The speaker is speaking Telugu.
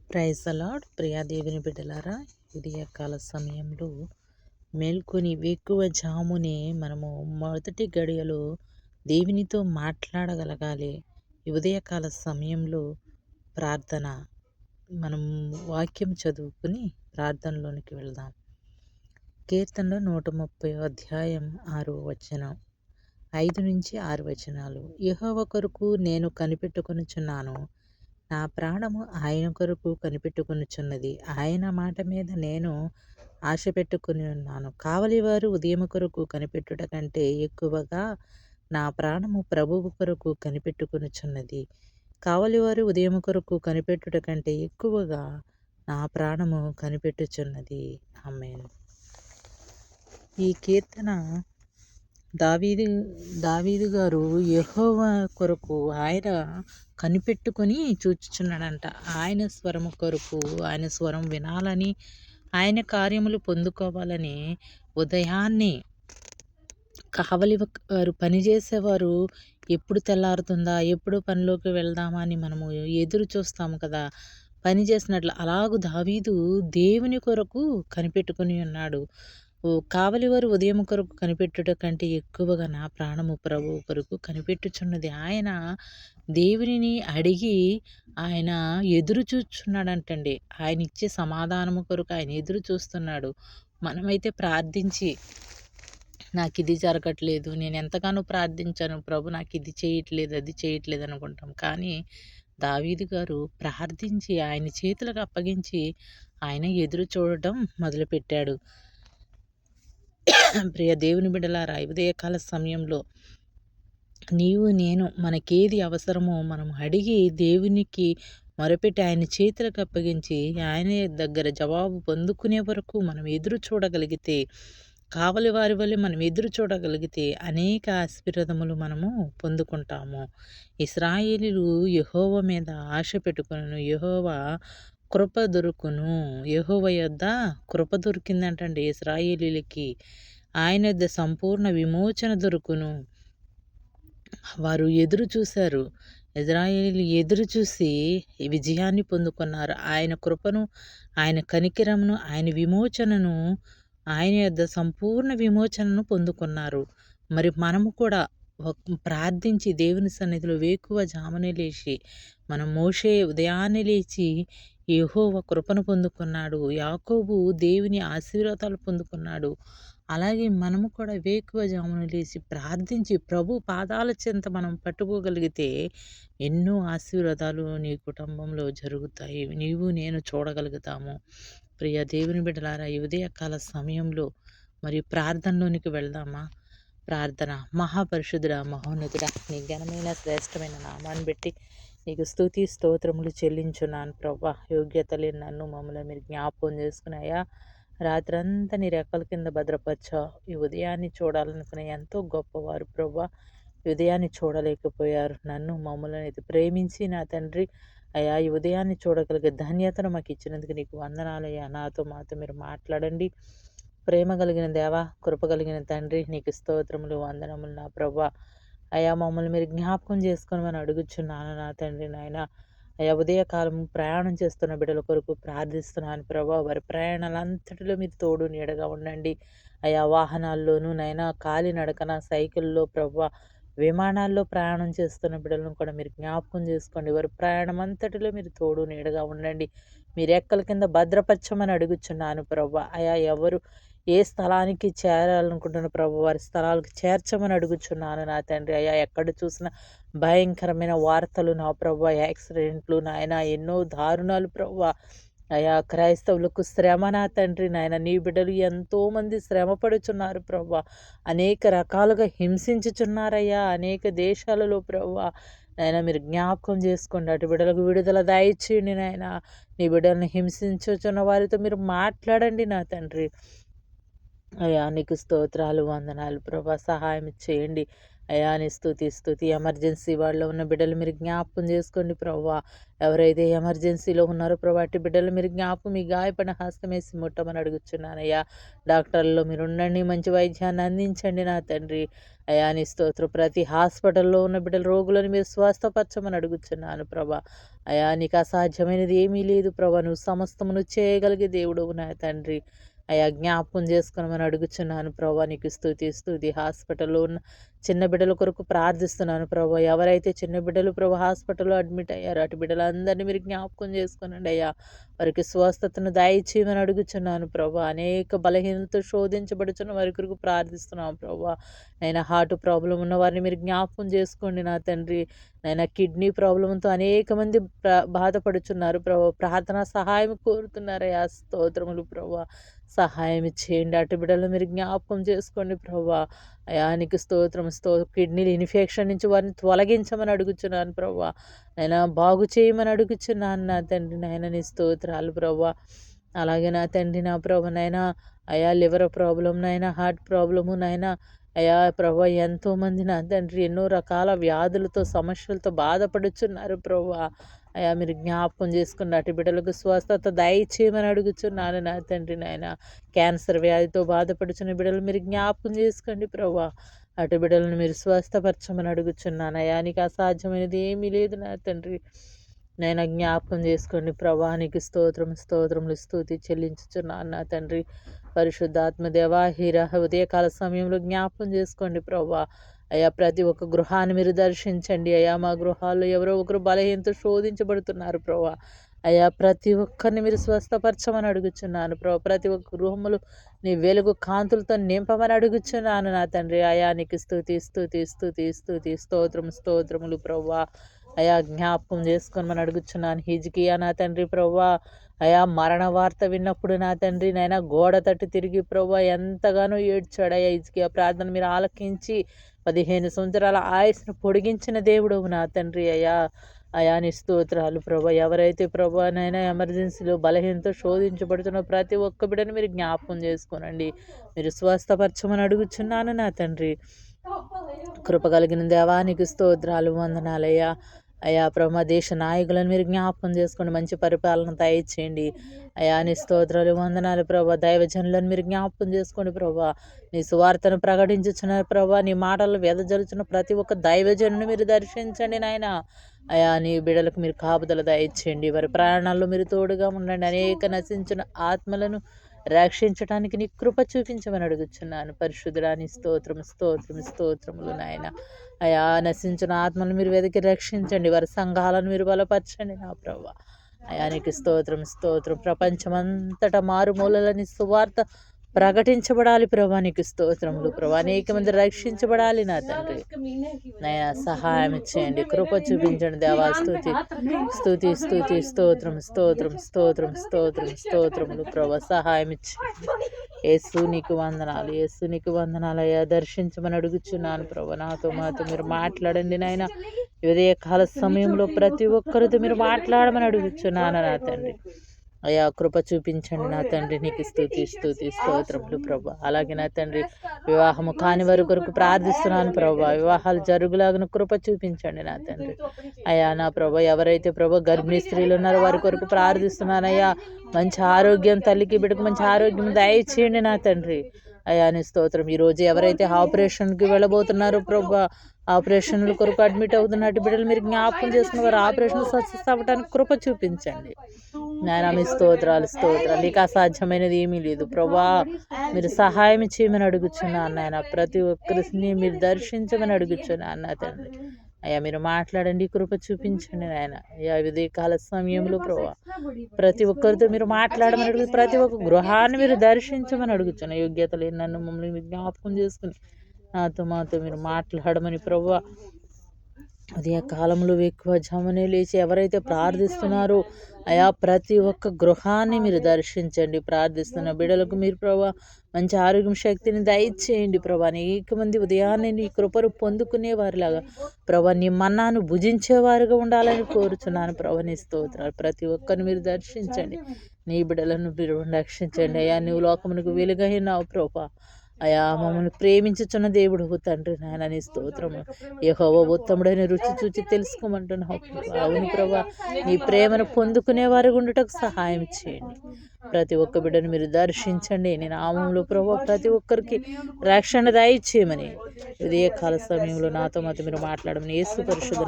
Praise the lord. ప్రియా దేవుని బిడ్డలారా, ఉదయకాల సమయంలో మేల్కొని వేకువ జామునే మనము మొదటి గడియలో దేవునితో మాట్లాడగలగాలి. ఈ ఉదయకాల సమయంలో ప్రార్థన, మనం వాక్యం చదువుకుని ప్రార్థనలోనికి వెళ్దాం. కీర్తనలో 130 అధ్యాయం 6వ వచనం, 5-6 వచనాలు. యెహోవా కొరకు నేను కనిపెట్టుకొనుచున్నాను, నా ప్రాణము ఆయన కొరకు కనిపెట్టుకొనుచున్నది. ఆయన మాట మీద నేను ఆశ పెట్టుకుని ఉన్నాను. కావలివారు ఉదయము కొరకు కనిపెట్టుట కంటే ఎక్కువగా నా ప్రాణము ప్రభువు కొరకు కనిపెట్టుకొనుచున్నది. కావలివారు ఉదయము కొరకు కనిపెట్టుట కంటే ఎక్కువగా నా ప్రాణము కనిపెట్టుచున్నది. ఆమేన్. ఈ కీర్తన దావీదు గారు యెహోవా కొరకు ఆయన కనిపెట్టుకొని చూచుచున్నాడంట. ఆయన స్వరము కొరకు, ఆయన స్వరం వినాలని, ఆయన కార్యములు పొందుకోవాలని ఉదయాన్నే కావలి వారు పనిచేసేవారు ఎప్పుడు తెల్లారుతుందా, ఎప్పుడు పనిలోకి వెళ్దామా అని మనము ఎదురు చూస్తాము కదా. పని చేసినట్లు అలాగూ దావీదు దేవుని కొరకు కనిపెట్టుకుని ఉన్నాడు. కావలివారు ఉదయం కొరకు కనిపెట్టుట కంటే ఎక్కువగా నా ప్రాణము ప్రభువు కొరకు కనిపెట్టుచున్నది. ఆయన దేవునిని అడిగి ఆయన ఎదురు చూస్తున్నాడంటండి. ఆయన ఇచ్చే సమాధానము కొరకు ఆయన ఎదురు చూస్తున్నాడు. మనమైతే ప్రార్థించి నాకు ఇది జరగట్లేదు, నేను ఎంతగానో ప్రార్థించాను ప్రభు, నాకు ఇది చేయట్లేదు, అది చేయట్లేదు అనుకుంటాం. కానీ దావీదు గారు ప్రార్థించి ఆయన చేతులకు అప్పగించి ఆయన ఎదురు చూడటం మొదలుపెట్టాడు. ప్రియ దేవుని బిడ్డలారా, ఉదయకాల సమయంలో నీవు నేను మనకేది అవసరమో మనం అడిగి దేవునికి మొరపెట్టి ఆయన చేతులకు అప్పగించి ఆయన దగ్గర జవాబు పొందుకునే వరకు మనం ఎదురు చూడగలిగితే, కావలి వారి వల్ల మనం ఎదురు చూడగలిగితే అనేక ఆశీర్వాదములు మనము పొందుకుంటాము. ఇశ్రాయేలీయులు యెహోవా మీద ఆశ పెట్టుకొనును, యెహోవా కృప దొరుకును. యెహోవా యొద్ద కృప దొరికిందంటండి ఇశ్రాయేలీయులకి. ఆయన యొద్ద సంపూర్ణ విమోచన దొరుకును. వారు ఎదురు చూశారు. ఇశ్రాయేలీయులు ఎదురు చూసి విజయాన్ని పొందుకున్నారు. ఆయన కృపను, ఆయన కనికరమును, ఆయన విమోచనను, ఆయన యొద్ద సంపూర్ణ విమోచనను పొందుకున్నారు. మరి మనము కూడా ప్రార్థించి దేవుని సన్నిధిలో వేకువ జామునే లేచి, మనం మోషే ఉదయాన్నే లేచి యెహోవా కృపను పొందుకున్నాడు, యాకోబు దేవుని ఆశీర్వాదాలు పొందుకున్నాడు. అలాగే మనము కూడా వేకువ జామున లేచి ప్రార్థించి ప్రభు పాదాల చెంత మనం పట్టుకోగలిగితే ఎన్నో ఆశీర్వాదాలు నీ కుటుంబంలో జరుగుతాయి. నీవు నేను చూడగలుగుతాము. ప్రియ దేవుని బిడ్డలారా, ఈ ఉదయకాల సమయంలో మరి ప్రార్థనలోనికి వెళ్దామా? ప్రార్థన. మహాపరిశుద్ధుడా, మహోన్నతుడా, నీ ఘనమైన శ్రేష్టమైన నామాన్ని బట్టి నీకు స్తుతి స్తోత్రములు చెల్లించున్నాను ప్రభా. యోగ్యత లేని నన్ను మమ్మల్ని మీరు జ్ఞాపకం చేసుకున్నాయా. రాత్రంతా నీ రెక్కల కింద భద్రపరిచావు. ఈ ఉదయాన్ని చూడాలనుకునే ఎంతో గొప్పవారు ప్రభా. ఈ ఉదయాన్ని చూడలేకపోయారు. నన్ను మమ్మల్ని అయితే ప్రేమించి నా తండ్రి అయ్యా, ఈ ఉదయాన్ని చూడగలిగే ధన్యతను మాకు ఇచ్చినందుకు నీకు వందనాలయ్యా. మాతో మీరు మాట్లాడండి. ప్రేమ కలిగిన దేవా, కృప కలిగిన తండ్రి, నీకు స్తోత్రములు, వందనములు నా ప్రభా. అయ్యా, మమ్మల్ని మీరు జ్ఞాపకం చేసుకోమని అడుగుచున్నాను నా తండ్రి నాయన. అయ్యా, ఉదయకాలం ప్రయాణం చేస్తున్న బిడ్డల కొరకు ప్రార్థిస్తున్నాను ప్రభా. వారి ప్రయాణాలంతటిలో మీరు తోడు నీడగా ఉండండి. అయ్యా, వాహనాల్లోనూ నైనా, కాలినడకన, సైకిల్లో ప్రభా, విమానాల్లో ప్రయాణం చేస్తున్న బిడ్డలను కూడా మీరు జ్ఞాపకం చేసుకోండి. వారి ప్రయాణం అంతటిలో మీరు తోడు నీడగా ఉండండి. మీరు ఎక్కల కింద భద్రపరచమని అడుగుచున్నాను ప్రభా. అయా, ఎవరు ఏ స్థలానికి చేరాలనుకుంటున్న ప్రభు వారి స్థలాలకు చేర్చమని అడుగుచున్నాను నా తండ్రి. అయ్యా, ఎక్కడ చూసినా భయంకరమైన వార్తలు నా ప్రభు, యాక్సిడెంట్లు నాయన, ఎన్నో దారుణాలు ప్రభు. అయా, క్రైస్తవులకు శ్రమ నా తండ్రి నాయన. నీ బిడ్డలు ఎంతోమంది శ్రమ పడుచున్నారు ప్రభు. అనేక రకాలుగా హింసించుచున్నారయ్యా అనేక దేశాలలో ప్రభు. నాయన, మీరు జ్ఞాపకం చేసుకోండి. అటు బిడ్డలకు విడుదల దయచేయండి నాయన. నీ బిడ్డలను హింసించుచున్న వారితో మీరు మాట్లాడండి నా తండ్రి. అయ్యా, నీకు స్తోత్రాలు, వందనాలు ప్రభా. సహాయం చేయండి అయా నీ స్తుతి ఎమర్జెన్సీ వాళ్ళలో ఉన్న బిడ్డలు మీరు జ్ఞాపకం చేసుకోండి ప్రభా. ఎవరైతే ఎమర్జెన్సీలో ఉన్నారో ప్రభా అట్టి బిడ్డలు మీరు జ్ఞాపకం మీ గాయపడిన హస్తం వేసి ముట్టమని అడుగుచున్నానయ్యా. డాక్టర్లో మీరు ఉండండి, మంచి వైద్యాన్ని అందించండి నా తండ్రి. అయా నీ స్తోత్రం ప్రతి హాస్పిటల్లో ఉన్న బిడ్డల రోగులను మీరు స్వస్థపరచమని అడుగుచున్నాను ప్రభా. అయా నీకు అసాధ్యమైనది ఏమీ లేదు ప్రభా. నువ్వు సమస్తమును చేయగలిగే దేవుడవు నా తండ్రి. అయా జ్ఞాపకం చేసుకోమని అడుగుచున్నాను ప్రభా. నీకు స్తుతి హాస్పిటల్లో ఉన్న చిన్న బిడ్డల కొరకు ప్రార్థిస్తున్నాను ప్రభా. ఎవరైతే చిన్న బిడ్డలు ప్రభా హాస్పిటల్లో అడ్మిట్ అయ్యారో అటు బిడ్డలందరినీ మీరు జ్ఞాపకం చేసుకోనండి అయ్యా. వారికి స్వస్థతను దయచేయమని అడుగుచున్నాను ప్రభా. అనేక బలహీనతతో శోధించబడుచున్న వారి కొరకు ప్రార్థిస్తున్నాను ప్రభా. నైనా హార్ట్ ప్రాబ్లం ఉన్న వారిని మీరు జ్ఞాపకం చేసుకోండి నా తండ్రి. నైనా కిడ్నీ ప్రాబ్లంతో అనేక మంది బాధపడుచున్నారు ప్రభా. ప్రార్థన సహాయం కోరుతున్నారయ్యా. స్తోత్రములు ప్రభా. సహాయం చేయండి. అటు బిడ్డలు మీరు జ్ఞాపకం చేసుకోండి ప్రభా. అయానికి స్తోత్రం కిడ్నీలు ఇన్ఫెక్షన్ నుంచి వారిని తొలగించమని అడుగుచున్నాను ప్రభా. నైనా బాగు చేయమని అడుగుచున్నాను నా తండ్రి. నాయన నీ స్తోత్రాలు ప్రభా. అలాగే నా తండ్రి నా ప్రభా నైనా అయా లివర్ ప్రాబ్లం నైనా హార్ట్ ప్రాబ్లము నైనా అయా ప్రభా ఎంతోమంది నా తండ్రి ఎన్నో రకాల వ్యాధులతో సమస్యలతో బాధపడుచున్నారు ప్రభా. అయా మీరు జ్ఞాపకం చేసుకున్న అటు బిడ్డలకు స్వస్థత దయచేయమని అడుగుచున్నాను నా తండ్రి. నాయన క్యాన్సర్ వ్యాధితో బాధపడుచున్న బిడ్డలు మీరు జ్ఞాపకం చేసుకోండి ప్రభా. అటు బిడ్డలను మీరు స్వస్థపరచమని అడుగుచున్నాను. అయా నీకు అసాధ్యమైనది ఏమీ లేదు నా తండ్రి. నైనా జ్ఞాపకం చేసుకోండి ప్రభా. నీకు స్తోత్రములు స్తుతి చెల్లించుచున్నాను నా తండ్రి. పరిశుద్ధాత్మ దేవా ఉదయకాల సమయంలో జ్ఞాపకం చేసుకోండి ప్రభా. అయ్యా ప్రతి ఒక్క గృహాన్ని మీరు దర్శించండి అయ్యా. మా గృహాల్లో ఎవరో ఒకరు బలహీనతో శోధించబడుతున్నారు ప్రభా. అయ్యా ప్రతి ఒక్కరిని మీరు స్వస్థపరచమని అడుగుచున్నాను ప్రభా. ప్రతి ఒక్క గృహములు నీ వెలుగు కాంతులతో నింపమని అడుగుచున్నాను నా తండ్రి. అయా నీకు స్తుతి స్తోత్రములు ప్రభా. అయా జ్ఞాపకం చేసుకోమని అడుగుచున్నాను. హిజ్కియా నా తండ్రి ప్రభా. అయా మరణ వార్త విన్నప్పుడు నా తండ్రి నైనా గోడ తట్టు తిరిగి ప్రభా ఎంతగానో ఏడ్చాడు. అయ్యా హిజ్కియా ప్రార్థన మీరు ఆలకించి 15 సంవత్సరాల ఆయుస్ను పొడిగించిన దేవుడవు నా తండ్రి. అయా నీ స్తోత్రాలు ప్రభా. ఎవరైతే ప్రభా నైనా ఎమర్జెన్సీలో బలహీనతో శోధించబడుతున్న ప్రతి ఒక్క బిడ్డను మీరు జ్ఞాపకం చేసుకోనండి. మీరు స్వస్థపరచమని అడుగుచున్నాను నా తండ్రి. కృప కలిగిన దేవానికి స్తోత్రాలు వందనాలయ్యా. అయా ప్రభా దేశ నాయకులను మీరు జ్ఞాపకం చేసుకోండి. మంచి పరిపాలన దయచేయండి. అయా నీ స్తోత్రాలు వందనాలు ప్రభా. దైవజనులను మీరు జ్ఞాపకం చేసుకోండి ప్రభా. నీ సువార్తను ప్రకటించుచున్నారు ప్రభా. నీ మాటలు వెదజల్లుచున్న ప్రతి ఒక్క దైవజనుని మీరు దర్శించండి నాయన. అయా నీ బిడ్డలకు మీరు కాపుదల దయచేయండి. వారి ప్రాణాల్లో మీరు తోడుగా ఉండండి. అనేక నశించిన ఆత్మలను రక్షించడానికి నీ కృప చూపించమని అడుగుచున్నాను. పరిశుద్ధుడాని స్తోత్రములు నాయన. అయా నశించిన ఆత్మను మీరు వెతికి రక్షించండి. వారి సంఘాలను మీరు బలపరచండి నా ప్రభా. అయా నీకు స్తోత్రం. ప్రపంచమంతటా మారుమూలని సువార్త ప్రకటించబడాలి ప్రభా. నీకు స్తోత్రములు ప్రభా. అనేక మంది రక్షించబడాలి నా తండ్రి. నైనా సహాయం చేయండి. కృప చూపించండి దేవా. స్తుతి స్తోత్రములు ప్రభా. సహాయం చేయండి. యేసు నీకు వందనాలు అయ్యా. దర్శించమని అడుగుచున్నాను ప్రభా. మాతో మీరు మాట్లాడండి నాయన. ఉదయకాల సమయంలో ప్రతి ఒక్కరితో మీరు మాట్లాడమని అడుగుచున్నాను నా తండ్రి. అయా కృప చూపించండి నా తండ్రి. నీకు స్తోత్రములు ప్రభా. అలాగే నా తండ్రి వివాహము కాని వారి కొరకు ప్రార్థిస్తున్నాను ప్రభా. వివాహాలు జరుగులాగిన కృప చూపించండి నా తండ్రి. అయా నా ప్రభా ఎవరైతే ప్రభా గర్భిణీ స్త్రీలు ఉన్నారో వారి కొరకు ప్రార్థిస్తున్నానయ్యా. మంచి ఆరోగ్యం తల్లికి బిడ్డకు మంచి ఆరోగ్యం దయచేయండి నా తండ్రి. అయా నీ స్తోత్రం. ఈరోజు ఎవరైతే ఆపరేషన్కి వెళ్ళబోతున్నారో ప్రభా, ఆపరేషన్ల కొరకు అడ్మిట్ అవుతున్నట్టు బిడ్డలు మీరు జ్ఞాపకం చేసుకున్న వారు ఆపరేషన్ సక్సెస్ అవ్వడానికి కృప చూపించండి నాయన. మీ స్తోత్రాలు. నీకు అసాధ్యమైనది ఏమీ లేదు ప్రభా. మీరు సహాయం చేయమని అడుగుచున్నాను నాయన. ప్రతి ఒక్కరిని మీరు దర్శించమని అడుగుచున్నాను నా తండ్రి. అయ్యా మీరు మాట్లాడండి, కృప చూపించండి నాయన. అయ్యా ఉదయకాల సమయంలో ప్రభా ప్రతి ఒక్కరితో మీరు మాట్లాడమని అడుగు. ప్రతి ఒక్క గృహాన్ని మీరు దర్శించమని అడుగుచున్న యోగ్యత లేని నన్ను మమ్మల్ని జ్ఞాపకం చేసుకుని మాతో మీరు మాట్లాడమని ప్రభా. ఉదయకాలంలో ఎక్కువ జమనే లేచి ఎవరైతే ప్రార్థిస్తున్నారో అయా ప్రతి ఒక్క గృహాన్ని మీరు దర్శించండి. ప్రార్థిస్తున్న బిడ్డలకు మీరు ప్రభా మంచి ఆరోగ్యం శక్తిని దయచేయండి ప్రభా. అనేక మంది ఉదయాన్నే నీ కృపను పొందుకునే వారిలాగా ప్రభా నీ మన్నాను భుజించేవారుగా ఉండాలని కోరుచున్నాను ప్రభా. నీ స్తోత్రాలు. ప్రతి ఒక్కరిని మీరు దర్శించండి. నీ బిడ్డలను మీరు రక్షించండి అయ్యా. నువ్వు లోకమునకు వెలుగైనావు ప్రభా. అయా మమ్మల్ని ప్రేమించుచున్న దేవుడు తండ్రి నాయన నీ స్తోత్రము. యెహోవా ఉత్తముడైన రుచి చూచి తెలుసుకోమంటున్నావు ప్రభా. అవును ప్రభా, నీ ప్రేమను పొందుకునే వారి గుండుటకు సహాయం చేయండి. ప్రతి ఒక్క బిడ్డను మీరు దర్శించండి. నేను నామములో ప్రభా ప్రతి ఒక్కరికి రక్షణ దయచేయమని ఉదయకాల సమయంలో నాతో మాతో మీరు మాట్లాడమని యేసు పరిశుద్ధ